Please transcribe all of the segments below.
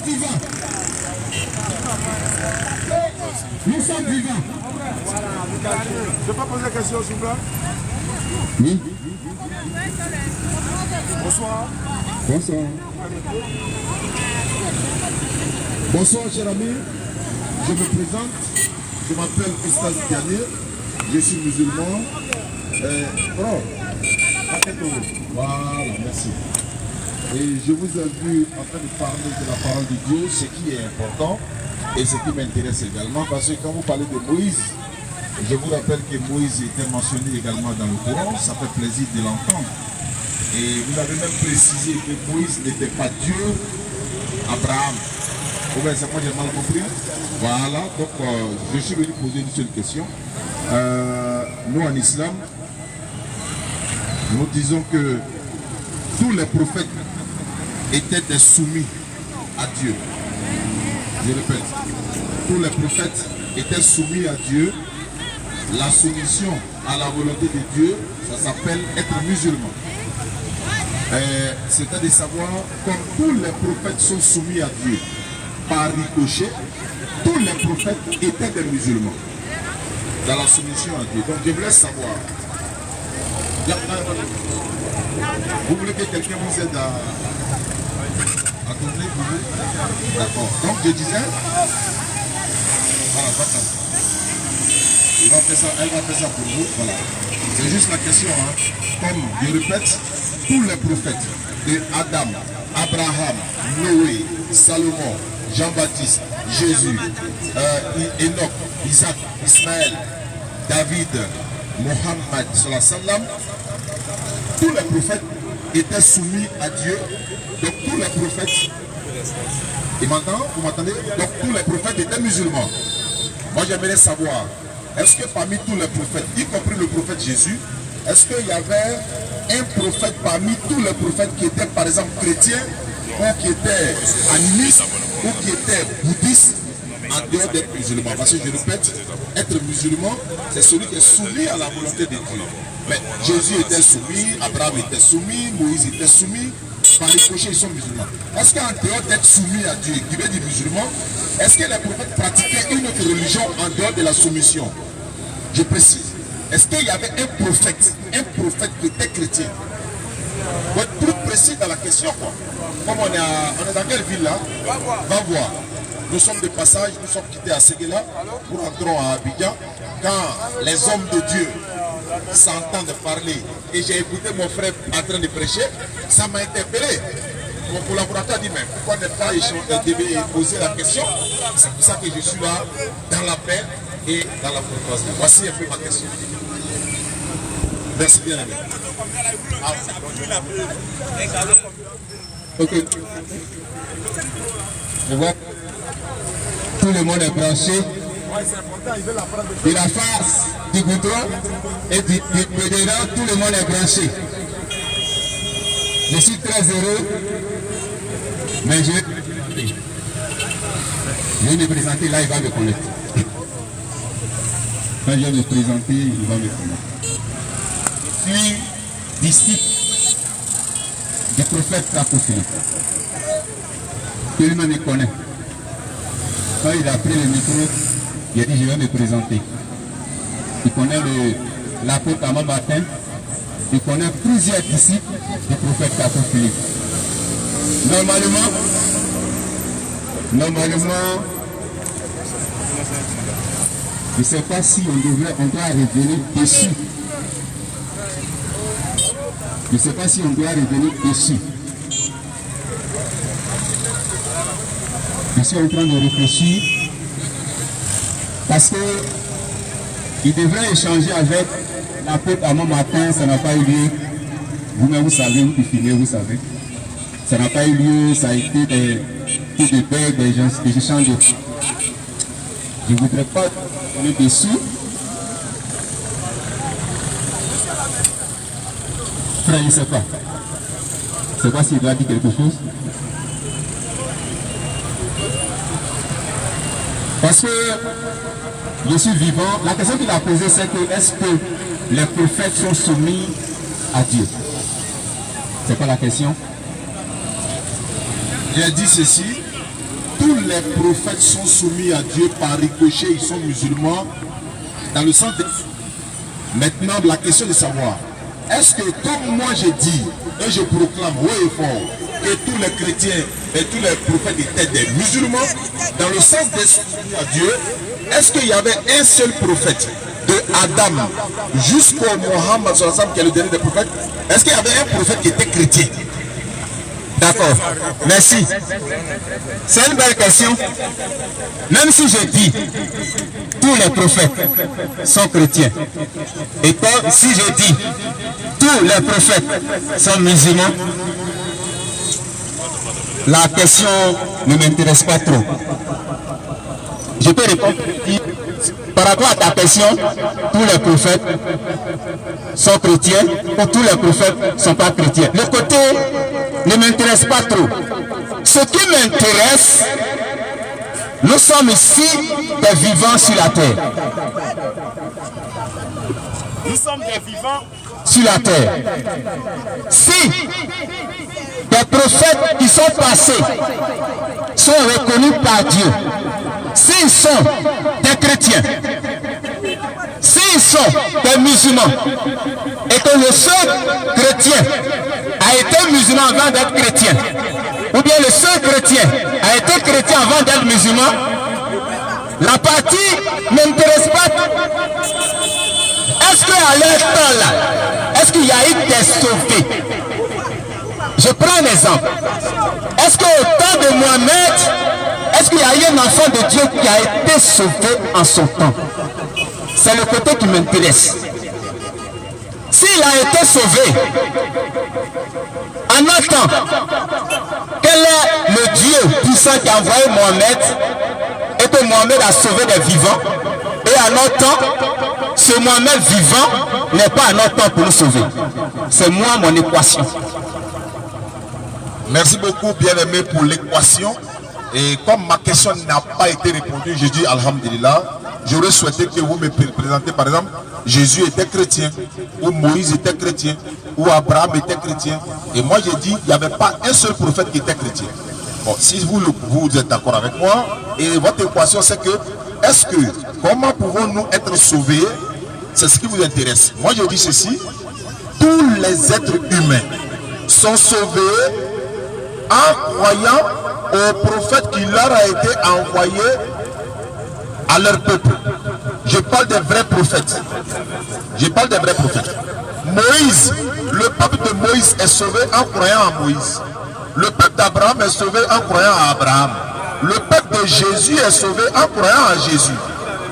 vivants. Nous sommes vivants. Je peux poser la question, s'il vous plaît? Oui. Bonsoir. Bonsoir. Bonsoir, cher ami. Je me présente. Je m'appelle Oustaz Diané. Je suis musulman. Voilà, merci. Et je vous ai vu en train de parler de la parole de Dieu, ce qui est important et ce qui m'intéresse également, parce que quand vous parlez de Moïse, je vous rappelle que Moïse était mentionné également dans le Coran, ça fait plaisir de l'entendre. Et vous avez même précisé que Moïse n'était pas Dieu, Abraham. Ou bien c'est moi j'ai mal compris. Voilà, donc je suis venu poser une seule question. Nous en islam, nous disons que tous les prophètes étaient des soumis à Dieu. Je répète, tous les prophètes étaient soumis à Dieu. La soumission à la volonté de Dieu, ça s'appelle être musulman. C'est de savoir, comme tous les prophètes sont soumis à Dieu, par ricochet, tous les prophètes étaient des musulmans dans la soumission à Dieu. Donc je voulais savoir, vous voulez que quelqu'un vous aide à attendre vous? D'accord. Donc je disais, voilà, il va faire ça, elle va faire ça pour vous. Voilà. C'est juste la question. Comme je répète, tous les prophètes de Adam, Abraham, Noé, Salomon, Jean-Baptiste, Jésus, Enoch, Isaac, Ismaël, David, Mohammed, tous les prophètes étaient soumis à Dieu. Donc tous les prophètes, et maintenant, vous m'entendez? Donc tous les prophètes étaient musulmans. Moi j'aimerais savoir, est-ce que parmi tous les prophètes, y compris le prophète Jésus, est-ce qu'il y avait un prophète parmi tous les prophètes qui étaient par exemple chrétiens, ou qui étaient animistes, ou qui étaient bouddhistes, en dehors d'être musulmans? Parce que je répète, être musulman, c'est celui qui est soumis à la volonté de Dieu. Mais Jésus était soumis, Abraham était soumis, Moïse était soumis, par ricochet ils sont musulmans. Est-ce qu'en dehors d'être soumis à Dieu, qui veut dire musulman, est-ce que les prophètes pratiquaient une autre religion en dehors de la soumission? Je précise. Est-ce qu'il y avait un prophète qui était chrétien? Pour être plus précis dans la question, quoi. Comme on est dans quelle ville là? Va voir. Nous sommes de passage, nous sommes quittés à Séguéla pour rentrer à Abidjan. Quand les hommes de Dieu s'entendent parler et j'ai écouté mon frère en train de prêcher, ça m'a interpellé. Mon collaborateur dit, mais pourquoi ne pas échanger, poser la question? C'est pour ça que je suis là, dans la paix et dans la courtoisie. Voici un peu ma question. Merci bien, ami. Ok. Je vois. Tout le monde est branché. De la face, du bouton et du dedans, tout le monde est branché. Je suis très heureux, mais je vais me présenter, là il va me connaître. Quand je vais me présenter, il va me connaître. Je suis disciple du prophète Takoufili. Tout le monde me connaît. Quand il a pris le micro, il a dit je vais me présenter. Il connaît l'apôtre Ama Matin. Il connaît plusieurs disciples du prophète Takoufili. Normalement, je ne sais pas si on doit revenir dessus. Je ne sais pas si on doit revenir dessus. Je suis en train de réfléchir parce que il devrait échanger avec l'apôtre Ama Matin, ça n'a pas eu lieu. Vous-même vous savez, vous qui filmez, vous savez. Ça n'a pas eu lieu, ça a été des bugs, des échanges de... Je ne voudrais pas aller dessus. Frère, je ne sais pas. Je ne sais pas s'il doit dire quelque chose. Parce que je suis vivant. La question qu'il a posée, c'est que est-ce que les prophètes sont soumis à Dieu? C'est pas la question. J'ai dit ceci. tous les prophètes sont soumis à Dieu par ricochet, ils sont musulmans, dans le sens de... Maintenant, la question de savoir, est-ce que comme moi j'ai dit, et je proclame haut et fort, que tous les chrétiens et tous les prophètes étaient des musulmans, dans le sens d'être soumis à Dieu, est-ce qu'il y avait un seul prophète de Adam jusqu'au Mohammed qui est le dernier des prophètes? Est-ce qu'il y avait un prophète qui était chrétien? D'accord, merci. C'est une belle question. Même si je dis tous les prophètes sont chrétiens, et comme si je dis tous les prophètes sont musulmans, la question ne m'intéresse pas trop. Je peux répondre. Par rapport à ta question, tous les prophètes sont chrétiens ou tous les prophètes ne sont pas chrétiens. Le côté ne m'intéresse pas trop. Ce qui m'intéresse, nous sommes ici des vivants sur la terre. Nous sommes des vivants sur la terre. Si des prophètes qui sont passés sont reconnus par Dieu, s'ils sont des chrétiens, s'ils sont des musulmans, et que le seul chrétien a été musulman avant d'être chrétien, ou bien le seul chrétien a été chrétien avant d'être musulman, la partie n'intéresse pas. Est-ce qu'à leur temps là, est-ce qu'il y a eu des sauvés? Je prends un exemple. Est-ce qu'au temps de Mohamed, est-ce qu'il y a eu un enfant de Dieu qui a été sauvé en son temps? C'est le côté qui m'intéresse. S'il a été sauvé, en notre temps, quel est le Dieu puissant qui a envoyé Mohamed et que Mohamed a sauvé des vivants? Et à notre temps, ce Mohamed vivant n'est pas à notre temps pour nous sauver. C'est moi mon équation. Merci beaucoup, bien-aimé, pour l'équation. Et comme ma question n'a pas été répondue, je dis Alhamdulillah. J'aurais souhaité que vous me présentez, par exemple, Jésus était chrétien, ou Moïse était chrétien, ou Abraham était chrétien. Et moi, j'ai dit, il n'y avait pas un seul prophète qui était chrétien. Bon, si vous êtes d'accord avec moi, et votre équation, c'est que, est-ce que, comment pouvons-nous être sauvés? C'est ce qui vous intéresse. Moi, je dis ceci, tous les êtres humains sont sauvés en croyant au prophète qui leur a été envoyé à leur peuple. Je parle des vrais prophètes. Je parle des vrais prophètes. Moïse, le peuple de Moïse est sauvé en croyant à Moïse. Le peuple d'Abraham est sauvé en croyant à Abraham. Le peuple de Jésus est sauvé en croyant à Jésus.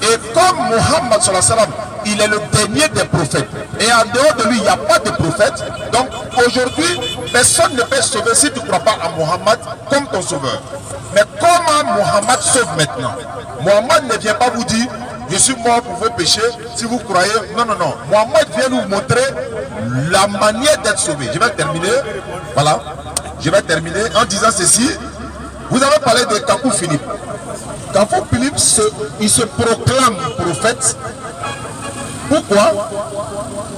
Et comme Mohammed sallallahu alayhi wa sallam, il est le dernier des prophètes. Et en dehors de lui, il n'y a pas de prophète. Donc aujourd'hui, personne ne peut sauver si tu ne crois pas à Mohammed comme ton sauveur. Mais comment Mohammed sauve maintenant? Mohammed ne vient pas vous dire, je suis mort pour vos péchés, si vous croyez. Non, non, non. Mohammed vient nous montrer la manière d'être sauvé. Je vais terminer. Voilà. Je vais terminer en disant ceci. Vous avez parlé de Kakou Philippe. Kakou Philippe, il se proclame prophète. Pourquoi?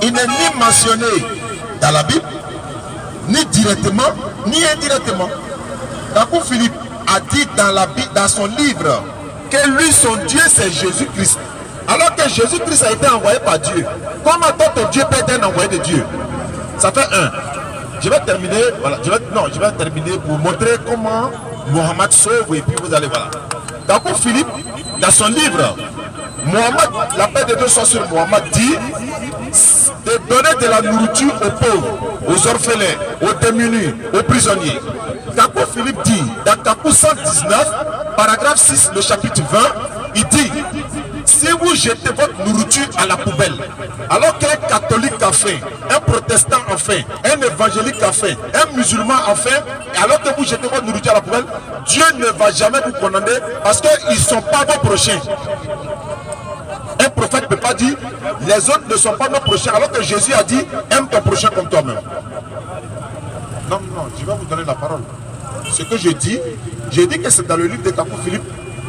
Il n'est ni mentionné dans la Bible, ni directement, ni indirectement. Kakou Philippe a dit dans la Bible, dans son livre, que lui, son Dieu, c'est Jésus-Christ. Alors que Jésus-Christ a été envoyé par Dieu. Comment ton Dieu peut être un envoyé de Dieu? Ça fait un. Je vais terminer, voilà, je vais terminer pour montrer comment Mohammed sauve et puis vous allez voir. Kakou Philippe, dans son livre, Mohammed, la paix de Dieu soit sur Mohammed, dit de donner de la nourriture aux pauvres, aux orphelins, aux démunis, aux prisonniers. Kakou Philippe dit, dans Kakou 119, paragraphe 6, le chapitre 20, il dit, si vous jetez votre nourriture à la poubelle, alors qu'un catholique a faim, un protestant a faim, un évangélique a faim, un musulman a faim, alors que vous jetez votre nourriture à la poubelle, Dieu ne va jamais vous condamner parce qu'ils ne sont pas vos prochains. Un prophète ne peut pas dire, les autres ne sont pas nos prochains, alors que Jésus a dit, aime ton prochain comme toi-même. Non, non, je vais vous donner la parole. Ce que je dis, j'ai dit que c'est dans le livre de Kakou Philippe.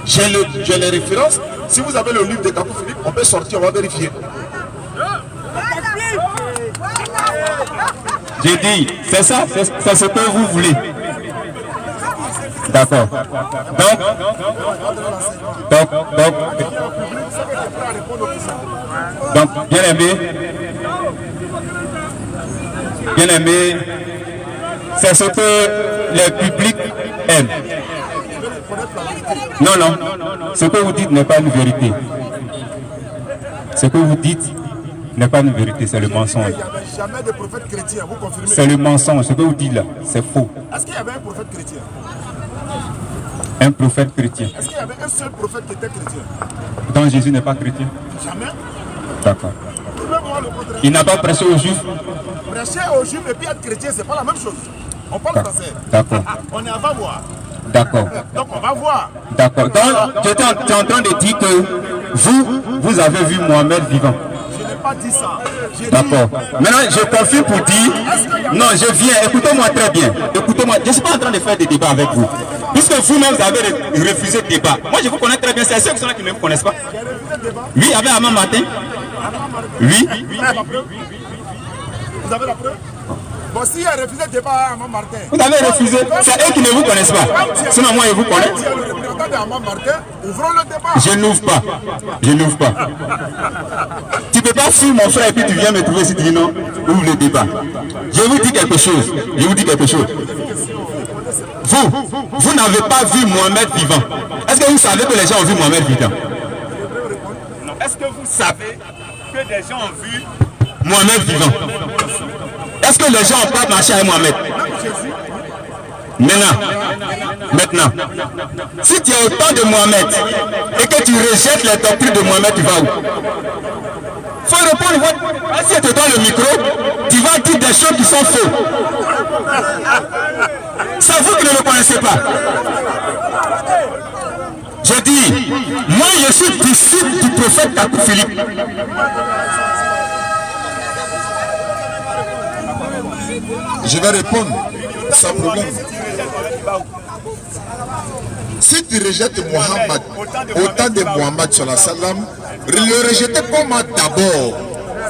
J'ai les références. Si vous avez le livre de Kakou Philippe, on peut sortir, on va vérifier. J'ai dit, c'est ça, c'est ce que vous voulez. D'accord. Donc, bien aimé, c'est ce que les publics aiment. Non, ce que vous dites n'est pas une vérité. Ce que vous dites n'est pas une vérité, c'est le mensonge. Il n'y avait jamais de prophète chrétien, vous confirmez? C'est le mensonge, ce que vous dites là, c'est faux. Est-ce qu'il y avait un prophète chrétien? Un prophète chrétien. Est-ce qu'il y avait un seul prophète qui était chrétien? Donc Jésus n'est pas chrétien? Jamais. D'accord. Vous pouvez voir le contraire. Il n'a pas prêché aux Juifs? Prêcher aux Juifs et puis être chrétien, c'est pas la même chose. On parle français. D'accord. On est avant voir. D'accord. Donc on va voir. D'accord. Donc tu es en train de dire que vous avez vu Mohamed vivant. Je n'ai pas dit ça. D'accord. Maintenant, je confirme pour dire, non, je viens, écoutez-moi très bien. Écoutez-moi, je ne suis pas en train de faire des débats avec vous. Puisque vous-même, vous avez refusé le débat. Moi, je vous connais très bien, c'est ceux qui sont là qui ne me connaissent pas. Oui, avec Amand Martin. Oui. Vous avez la preuve? Bon, si il a refusé le débat à Amand Martin. Vous avez refusé, c'est eux qui ne vous connaissent pas. Sinon, moi, je vous connais. Si le représentant d'Amand Martin, ouvrons le débat. Je n'ouvre pas. Je n'ouvre pas. Tu ne peux pas fuir mon frère et puis tu viens me trouver si tu dis non, ouvre le débat. Je vous dis quelque chose. Vous n'avez pas vu Mohamed vivant. Est-ce que vous savez que les gens ont vu Mohamed vivant? Non. Est-ce que vous savez que des gens ont vu Mohamed vivant? Est-ce que les gens n'ont pas marché avec Mohamed? Maintenant, si tu es au temps de Mohamed et que tu rejettes les doctrines de Mohamed, tu vas où? Il faut répondre. Si tu te donnes le micro, tu vas dire des choses qui sont fausses. C'est vous qui ne le connaissez pas. Je dis, moi je suis disciple du prophète Kakou Philippe. Je vais répondre sans problème. Si tu rejettes Mohammed, autant de Mohammed sur la salam, le rejeter comment d'abord?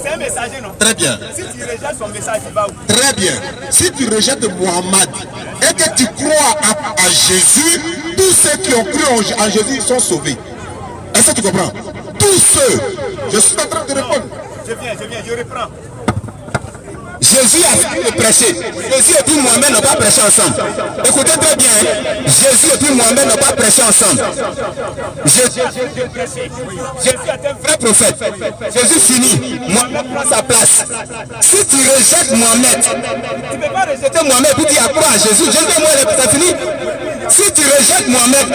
C'est un messager, non? Très bien. Si tu rejettes son message, il va où? Très bien. Si tu rejettes Mohammed et que tu crois à Jésus, tous ceux qui ont cru en Jésus ils sont sauvés. Est-ce que tu comprends? Tous ceux. Je suis en train de répondre. Je viens, je reprends. Jésus a fini de prêcher. Jésus et puis Mohamed n'ont pas prêché ensemble. Écoutez très bien. Jésus et puis Mohamed n'ont pas prêché ensemble. Jésus est un vrai prophète. Jésus finit. Mohamed prend sa place. Si tu rejettes Mohamed, tu ne peux pas rejeter Mohamed puis tu accrois à Jésus. Jésus et moi, c'est fini. Si tu rejettes Mohamed,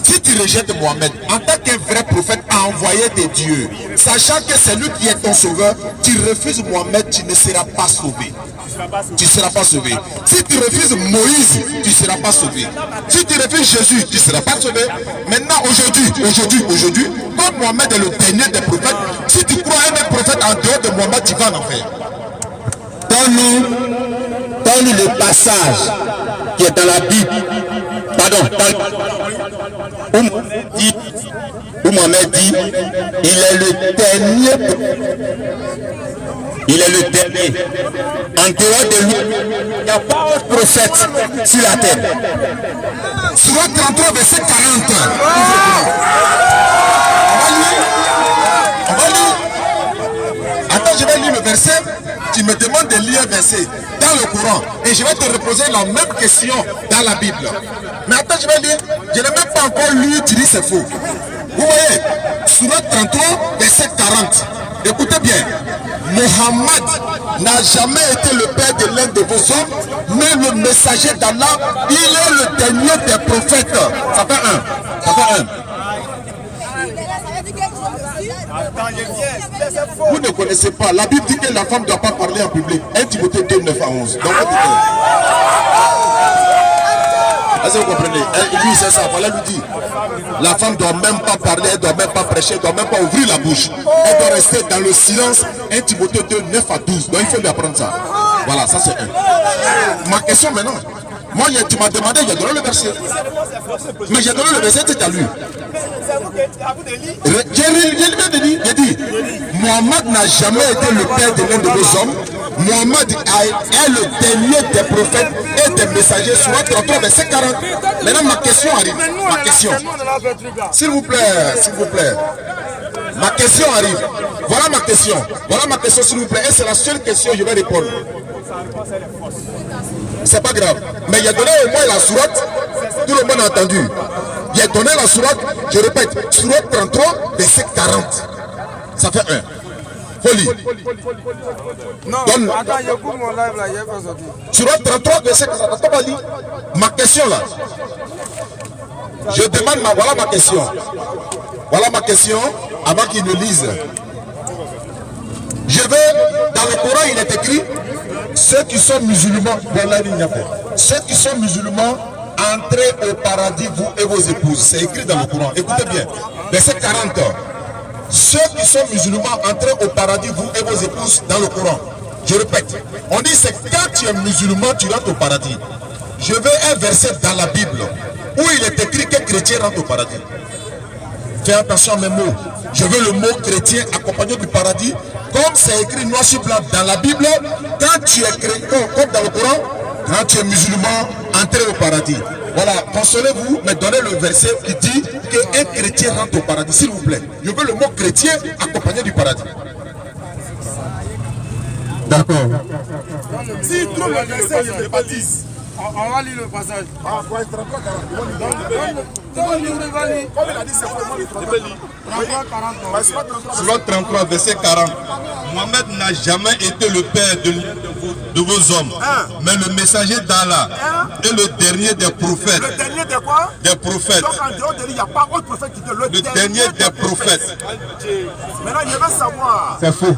si tu rejettes Mohamed en tant qu'un vrai prophète envoyé de Dieu, sachant que c'est lui qui est ton sauveur, tu refuses Mohamed, tu ne seras pas sauvé. Tu ne seras pas sauvé. Si tu refuses Moïse, tu ne seras pas sauvé. Si tu refuses Jésus, tu ne seras pas sauvé. Maintenant, aujourd'hui, comme Mohamed est le dernier des prophètes, si tu crois à un prophète en dehors de Mohamed, tu vas en enfer. Donne-nous le passage qui est dans la Bible. Pardon, où Mohamed dit, il est le dernier. Il est le dernier. En dehors de lui, il n'y a pas autre prophète sur la terre. Surat 33, verset 40. On va lire. Attends, je vais lire le verset. Tu me demandes de lire un verset dans le Coran et je vais te reposer la même question dans la Bible. Mais attends, je vais lire. Je n'ai même pas encore lu, tu dis c'est faux. Vous voyez, Surat 33, verset 40. Écoutez bien. Mohammed n'a jamais été le père de l'un de vos hommes, mais le messager d'Allah, il est le dernier des prophètes. Ça fait un. Vous ne connaissez pas. La Bible dit que la femme ne doit pas parler en public. 1 Timothée 2, 9 à 11. Donc, est-ce que vous comprenez? Lui, c'est ça. Voilà, lui dit. La femme ne doit même pas parler, elle ne doit même pas prêcher, elle ne doit même pas ouvrir la bouche. Elle doit rester dans le silence. 1 Timothée 2, 9 à 12. Donc, il faut lui apprendre ça. Voilà, ça c'est un. Ma question maintenant. Moi, tu m'as demandé, j'ai donné le verset. Mais j'ai donné le verset, c'est à lui. J'ai dit, Mohammed n'a jamais été le père de l'un de vos hommes, Mohammed est le dernier des prophètes et des messagers. Surat 33, verset 40. Maintenant, ma question arrive. Ma question. S'il vous plaît, s'il vous plaît. Ma question arrive. Voilà ma question. Voilà ma question, s'il vous plaît. Et c'est la seule question que je vais répondre. C'est pas grave. Mais il a donné au moins la sourate. Tout le monde a entendu. Il a donné la sourate. Je répète. Sourate 33, verset 40. Ça fait 1. Folie. Non, donne. Attends, il y a beaucoup mon live là, il n'y a pas sorti. Sourate 33, verset 40. Ma question là. Je demande voilà ma question. Voilà ma question avant qu'ils ne lisent. Je vais, dans le Coran, il est écrit, ceux qui sont musulmans, ceux qui sont musulmans, entrez au paradis, vous et vos épouses. C'est écrit dans le Coran. Écoutez bien. Verset 40. Ceux qui sont musulmans, entrez au paradis, vous et vos épouses, dans le Coran. Je répète. On dit c'est quand tu es musulman, tu rentres au paradis. Je veux un verset dans la Bible où il est écrit que chrétien rentre au paradis. Fais attention à mes mots. Je veux le mot chrétien accompagné du paradis. Comme c'est écrit noir sur blanc dans la Bible, quand tu es chrétien, comme dans le Coran, quand tu es musulman, entrez au paradis. Voilà, consolez-vous, mais donnez le verset qui dit qu'un chrétien rentre au paradis, s'il vous plaît. Je veux le mot chrétien accompagné du paradis. D'accord. Si il trouve le verset, je ne baptise. On va lire le passage. Ah, quoi, il comme il a dit, c'est vraiment le 33. Surat 33, verset 40. Mohammed n'a jamais été le père de vos hommes, mais le messager d'Allah et le dernier des prophètes. Le dernier de quoi? Des prophètes. Donc en dehors de lui, il n'y a pas autre prophète qui dit Le dernier des prophètes. Maintenant, je veux savoir. C'est faux.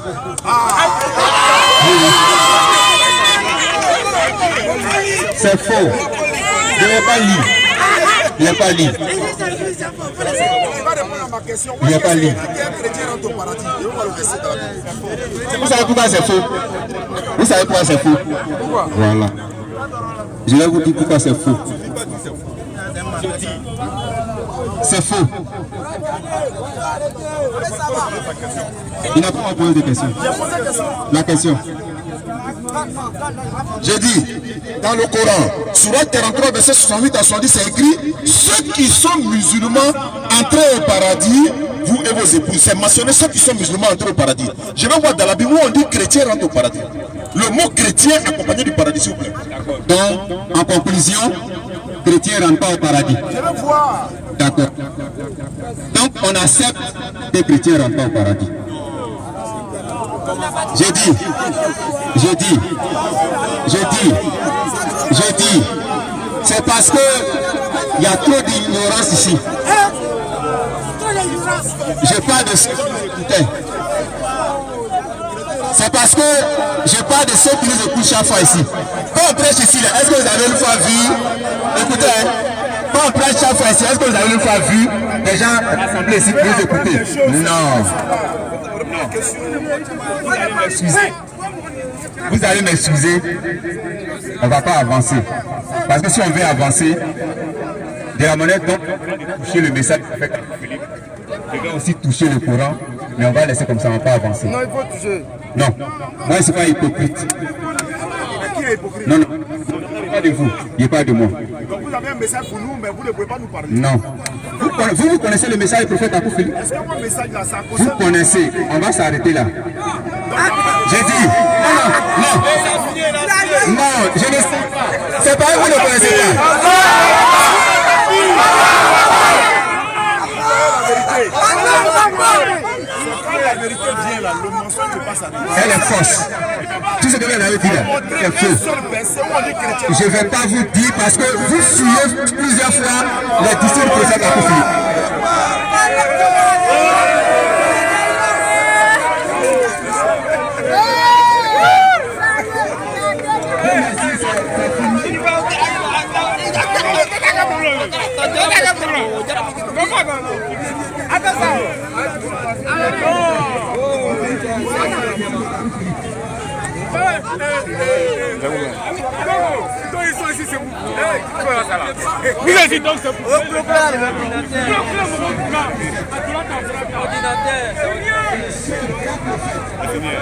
C'est faux. Je n'ai pas lu. Il n'a pas lu. Il va répondre à ma question. Il n'a pas lu. Un chrétien rentre au paradis. Je vais voir le verset dans la Bible. Vous savez pourquoi c'est faux? Vous savez pourquoi c'est faux? Pourquoi? Voilà. Je vais vous dire pourquoi c'est faux. C'est faux. Il n'a pas posé de questions. La question. J'ai dit, dans le Coran, Surat 43, verset 68 à 70, c'est écrit, ceux qui sont musulmans, entrez au paradis, vous et vos épouses. C'est mentionné ceux qui sont musulmans, entrez au paradis. Je vais voir dans la Bible où on dit chrétien rentre au paradis. Le mot chrétien accompagné du paradis, s'il vous plaît. Donc, en conclusion, chrétien ne rentre pas au paradis. Je veux voir. D'accord. Donc, on accepte que les chrétiens ne rentrent pas au paradis. J'ai dit, c'est parce que il y a trop d'ignorance ici. Je parle de ceux qui nous écoutaient. C'est parce que je parle de ceux qui nous écoutent chaque fois ici. Quand on prêche ici, est-ce que vous avez une fois vu? Écoutez, quand on prêche chaque fois ici, est-ce que vous avez une fois vu des gens rassemblés ici pour nous écouter? Non. Vous allez m'excuser. On ne va pas avancer. Parce que si on veut avancer, de la manière dont on va toucher le message, je vais aussi toucher le Coran, mais on va laisser comme ça, on ne va pas avancer. Non, il faut toucher. Non, moi je ne suis pas hypocrite. Qui est hypocrite? Non, pas de vous, il n'est pas de moi. Donc vous avez un message pour nous, mais vous ne pouvez pas nous parler. Non. Vous connaissez le message du prophète Akoufili? Est-ce que mon message là, ça Vous concerne? connaissez, on va s'arrêter là. J'ai dit, non, je ne sais pas. C'est pas vous ne connaissez pas. La vérité vient là, le mensonge passe à nous. Elle est fausse. Tout ce que vous avez dit là, c'est faux. Je ne vais pas vous dire parce que vous fuyez plusieurs fois les disciples du prophète Akoufili. Vous êtes donc c'est pour